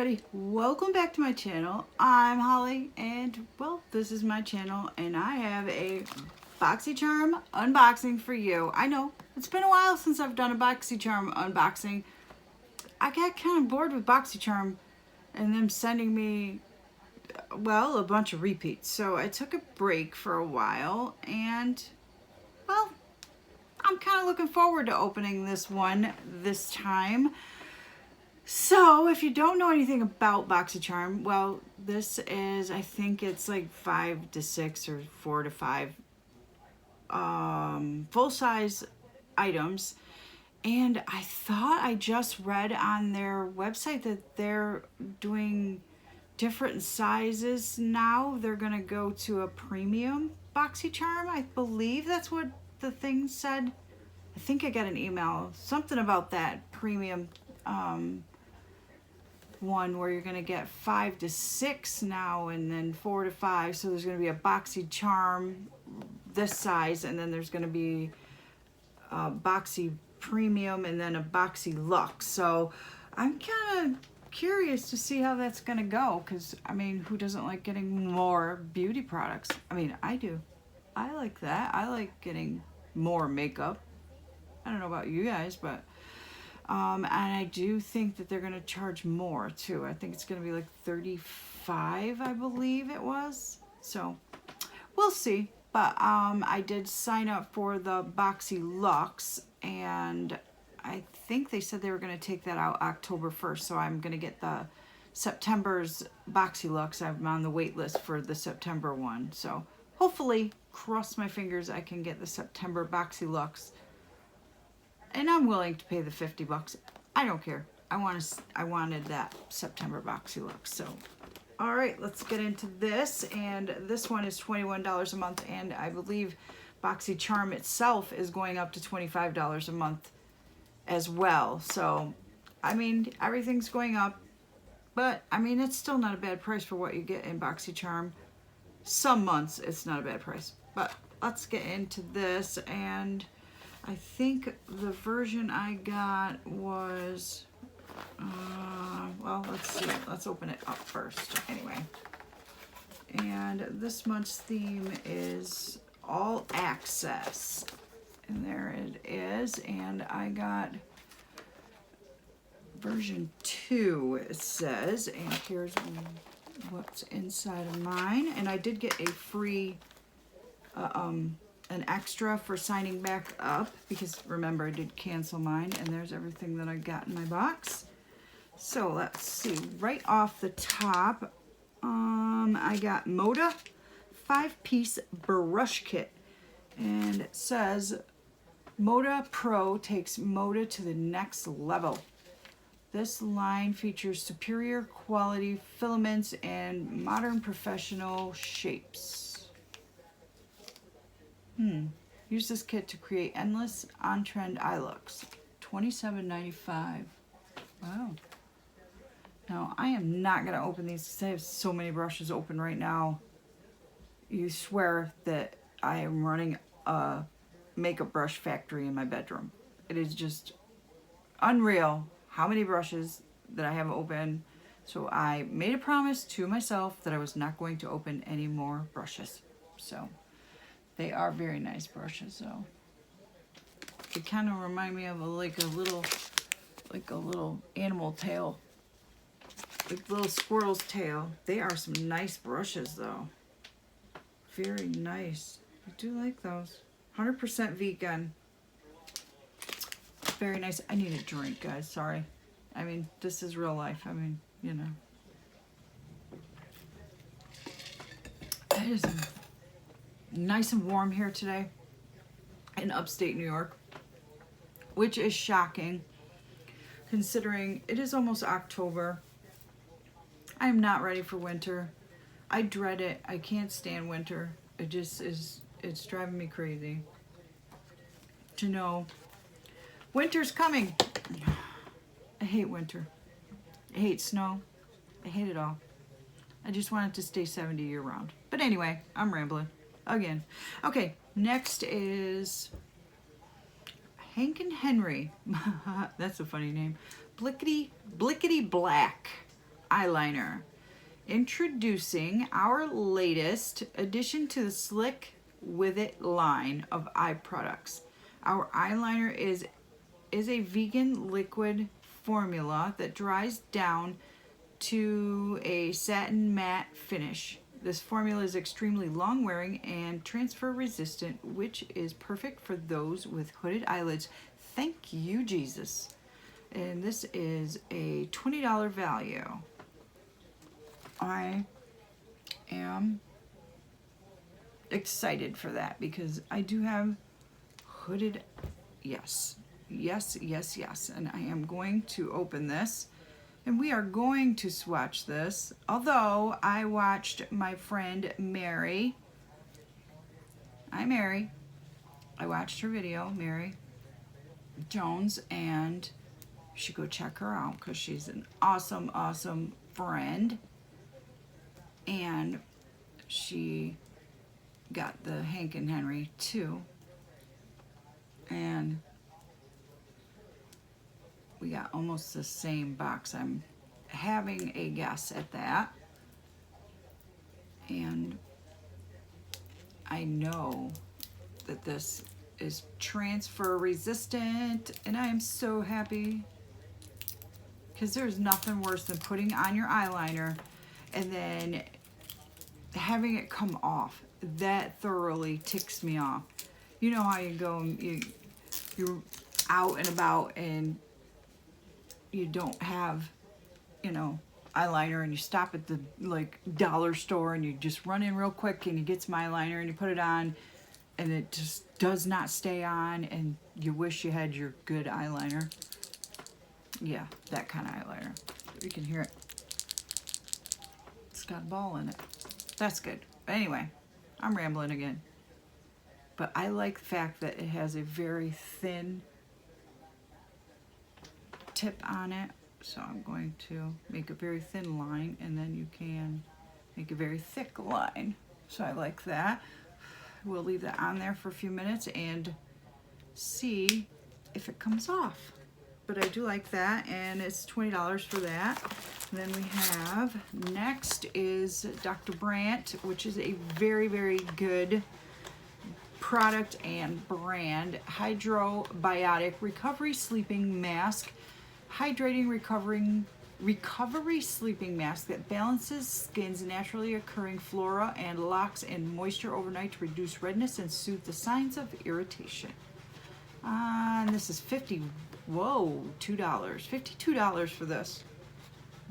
everybody, welcome back to my channel. I'm Holly and well, this is my channel and I have a Boxycharm unboxing for you. I know it's been a while since I've done a Boxycharm unboxing. I got kind of bored with Boxycharm and them sending me, well, a bunch of repeats. So I took a break for a while and well, I'm kind of looking forward to opening this one this time. So if you don't know anything about Boxycharm, well, this is, I think it's like 5 to 6 or 4 to 5 full-size items. And I thought I just read on their website that they're doing different sizes now. They're going to go to a premium Boxycharm. I believe that's what the thing said. I think I got an email, something about that premium one where you're going to get 5 to 6 now and then 4 to 5. So there's going to be a Boxycharm this size, and then there's going to be a Boxy Premium and then a Boxy Luxe. So I'm kind of curious to see how that's going to go, because I mean, who doesn't like getting more beauty products? I mean, I do. I like that. I like getting more makeup. I don't know about you guys, but and I do think that they're going to charge more too. I think it's going to be like $35, I believe it was. So we'll see. But I did sign up for the Boxy Luxe, and I think they said they were going to take that out October 1st. So I'm going to get the September's Boxy Luxe. I'm on the wait list for the September one. So hopefully, cross my fingers, I can get the September Boxy Luxe. And I'm willing to pay the $50. I don't care. I wanted that September Boxy Luxe. So, all right, let's get into this. And this one is $21 a month, and I believe Boxycharm itself is going up to $25 a month as well. So, I mean, everything's going up, but I mean, it's still not a bad price for what you get in Boxycharm. Some months it's not a bad price, but let's get into this. And I think the version I got was, well, let's see. Let's open it up first. Anyway. And this month's theme is All Access. And there it is. And I got version 2, it says. And here's what's inside of mine. And I did get a free an extra for signing back up, because remember I did cancel mine, and there's everything that I got in my box. So let's see, right off the top, I got Mota 5-piece brush kit, and it says Mota Pro takes Mota to the next level. This line features superior quality filaments and modern professional shapes. Use this kit to create endless on-trend eye looks. $27.95. Wow. Now, I am not going to open these because I have so many brushes open right now. You swear that I am running a makeup brush factory in my bedroom. It is just unreal how many brushes that I have open. So I made a promise to myself that I was not going to open any more brushes. So they are very nice brushes, though. They kind of remind me of a little animal tail, like little squirrel's tail. They are some nice brushes, though. Very nice. I do like those. 100% vegan. Very nice. I need a drink, guys. Sorry. I mean, this is real life. I mean, you know. It is nice and warm here today in upstate New York, which is shocking considering it is almost October. I am not ready for winter. I dread it. I can't stand winter. It just is, it's driving me crazy to know winter's coming. I hate winter. I hate snow. I hate it all. I just want it to stay 70 year round. But anyway, I'm rambling again. Okay, next is Hank and Henry. That's a funny name. Blickety Black eyeliner. Introducing our latest addition to the Slick With It line of eye products. Our eyeliner is a vegan liquid formula that dries down to a satin matte finish. This formula is extremely long wearing and transfer resistant, which is perfect for those with hooded eyelids. Thank you, Jesus. And this is a $20 value. I am excited for that because I do have hooded, yes, and I am going to open this and we are going to swatch this. Although I watched my friend Mary, hi Mary, I watched her video, Mary Jones, and you should go check her out because she's an awesome friend. And she got the Hank and Henry too. And we got almost the same box. I'm having a guess at that. And I know that this is transfer resistant, and I am so happy because there's nothing worse than putting on your eyeliner and then having it come off. That thoroughly ticks me off. You know how you go and you're out and about and you don't have, eyeliner, and you stop at the dollar store and you just run in real quick and you get some eyeliner and you put it on and it just does not stay on and you wish you had your good eyeliner. Yeah, that kind of eyeliner. You can hear it. It's got a ball in it. That's good. But anyway, I'm rambling again. But I like the fact that it has a very thin tip on it. So I'm going to make a very thin line, and then you can make a very thick line. So I like that. We'll leave that on there for a few minutes and see if it comes off. But I do like that, and it's $20 for that. And then we have, next is Dr. Brandt, which is a very good product and brand. Hydrobiotic Recovery Sleeping Mask. Hydrating recovery sleeping mask that balances skin's naturally occurring flora and locks in moisture overnight to reduce redness and soothe the signs of irritation. And this is $52 for this.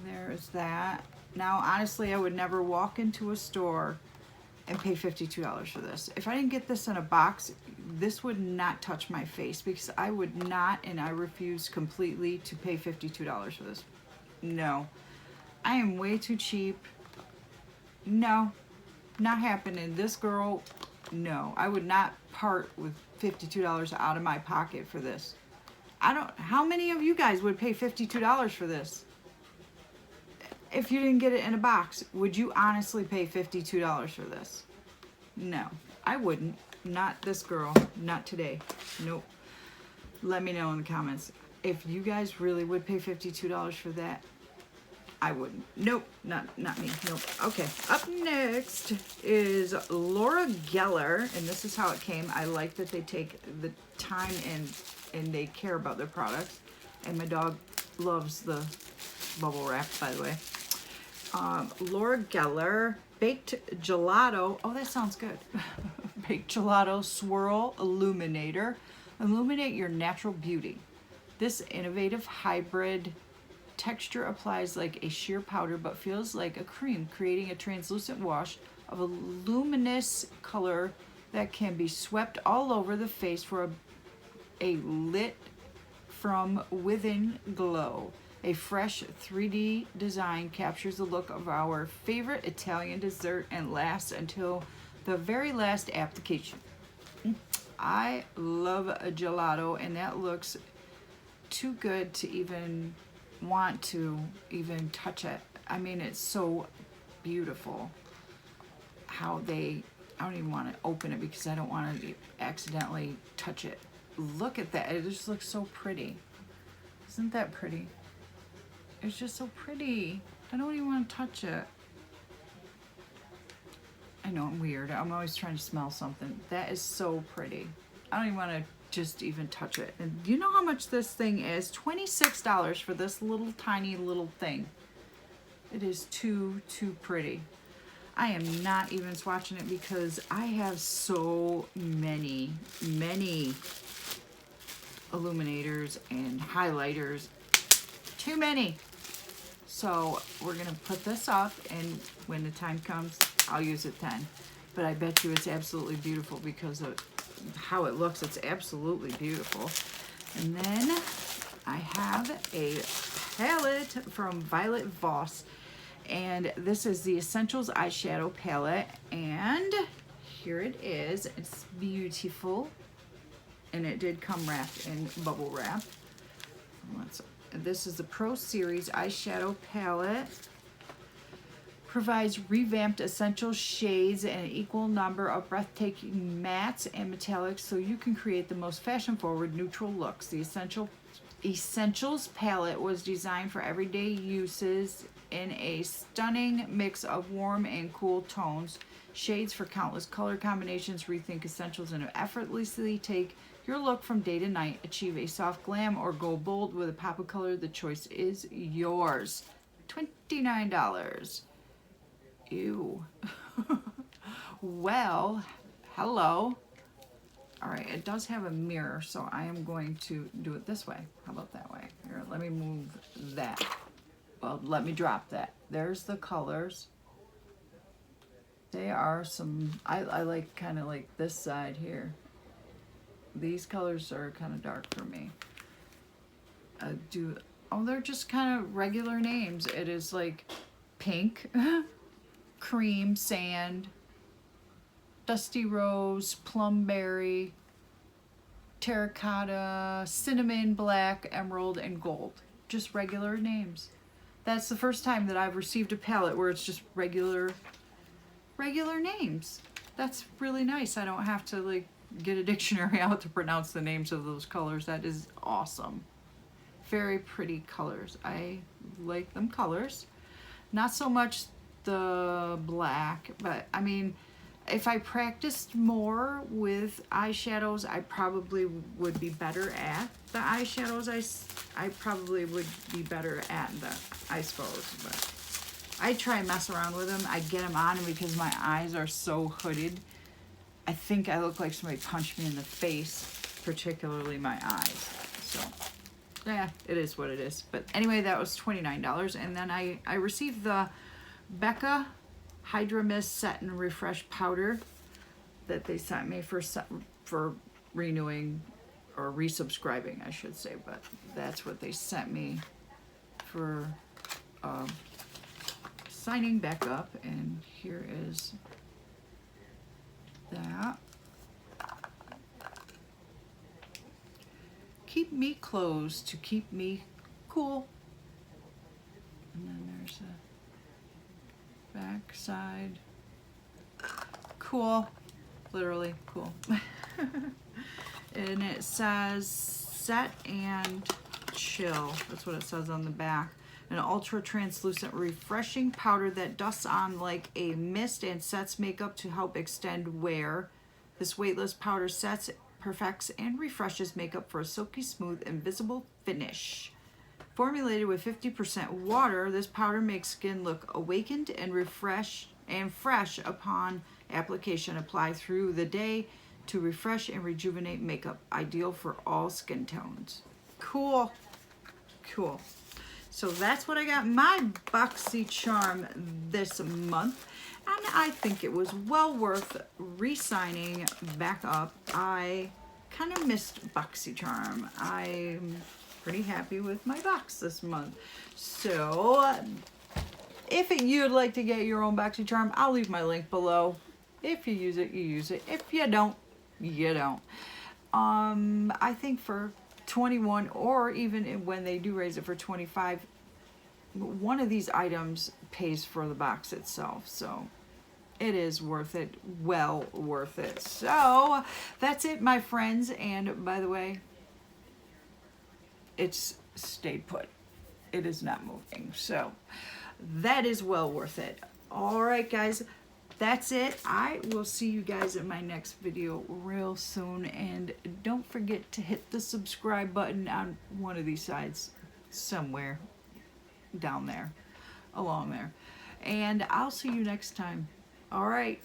There's that. Now, honestly, I would never walk into a store and pay $52 for this. If I didn't get this in a box, this would not touch my face because I would not, and I refuse completely to pay $52 for this. No. I am way too cheap. No. Not happening. This girl, no. I would not part with $52 out of my pocket for this. How many of you guys would pay $52 for this? If you didn't get it in a box, would you honestly pay $52 for this? No, I wouldn't. Not this girl. Not today. Nope. Let me know in the comments. If you guys really would pay $52 for that, I wouldn't. Nope, not me. Nope. Okay, up next is Laura Geller, and this is how it came. I like that they take the time and they care about their products. And my dog loves the bubble wrap, by the way. Laura Geller Baked Gelato. Oh, that sounds good. Baked Gelato Swirl Illuminator. Illuminate your natural beauty. This innovative hybrid texture applies like a sheer powder but feels like a cream, creating a translucent wash of a luminous color that can be swept all over the face for a lit from within glow. A fresh 3D design captures the look of our favorite Italian dessert and lasts until the very last application. I love a gelato, and that looks too good to even want to even touch it. I mean, it's so beautiful how I don't even want to open it because I don't want to accidentally touch it. Look at that. It just looks so pretty. Isn't that pretty? It's just so pretty. I don't even want to touch it. I know I'm weird. I'm always trying to smell something. That is so pretty. I don't even want to just even touch it. And you know how much this thing is? $26 for this little tiny little thing. It is too pretty. I am not even swatching it because I have so many illuminators and highlighters. Too many. So we're gonna put this up, and when the time comes, I'll use it then. But I bet you it's absolutely beautiful because of how it looks. It's absolutely beautiful. And then I have a palette from Violet Voss. And this is the Essentials eyeshadow palette, and here it is. It's beautiful, and it did come wrapped in bubble wrap. This is the Pro Series eyeshadow palette. Provides revamped essential shades and an equal number of breathtaking mattes and metallics, so you can create the most fashion-forward neutral looks. The Essentials palette was designed for everyday uses in a stunning mix of warm and cool tones, shades for countless color combinations. Rethink essentials and effortlessly take your look from day to night. Achieve a soft glam or go bold with a pop of color. The choice is yours. $29. Ew. Well, hello. All right, it does have a mirror, so I am going to do it this way. How about that way? Here, let me move that. Well, let me drop that. There's the colors. They are some, I like kind of like this side here. These colors are kind of dark for me. Oh, they're just kind of regular names. It is like pink, cream, sand, dusty rose, plumberry, terracotta, cinnamon, black, emerald, and gold. Just regular names. That's the first time that I've received a palette where it's just regular names. That's really nice. I don't have to like get a dictionary out to pronounce the names of those colors. That is awesome. Very pretty colors. I like them colors. Not so much the black, but I mean, if I practiced more with eyeshadows, I probably would be better at the eyeshadows. I probably would be better at them, I suppose. But I try and mess around with them. I get them on, and because my eyes are so hooded, I think I look like somebody punched me in the face, particularly my eyes. So, yeah, it is what it is. But anyway, that was $29. And then I received the Becca Hydra Mist Set and Refresh Powder that they sent me for renewing or resubscribing, I should say, but that's what they sent me for signing back up, and here is that. Keep me closed to keep me cool. And then there's a back side. Cool. Literally cool. And it says set and chill. That's what it says on the back. An ultra translucent refreshing powder that dusts on like a mist and sets makeup to help extend wear. This weightless powder sets, perfects, and refreshes makeup for a silky smooth invisible finish. Formulated with 50% water, this powder makes skin look awakened and fresh upon application. Apply through the day to refresh and rejuvenate makeup. Ideal for all skin tones. Cool. Cool. So that's what I got my Boxycharm this month. And I think it was well worth re-signing back up. I kind of missed Boxycharm. I'm pretty happy with my box this month. So if you'd like to get your own Boxycharm, I'll leave my link below. If you use it, you use it. If you don't, you don't. I think for 21, or even when they do raise it for 25, one of these items pays for the box itself. So it is worth it. Well worth it. So that's it, my friends. And by the way, it's stayed put. It is not moving. So that is well worth it. All right, guys, that's it. I will see you guys in my next video real soon, and don't forget to hit the subscribe button on one of these sides somewhere down there, along there, and I'll see you next time. All right.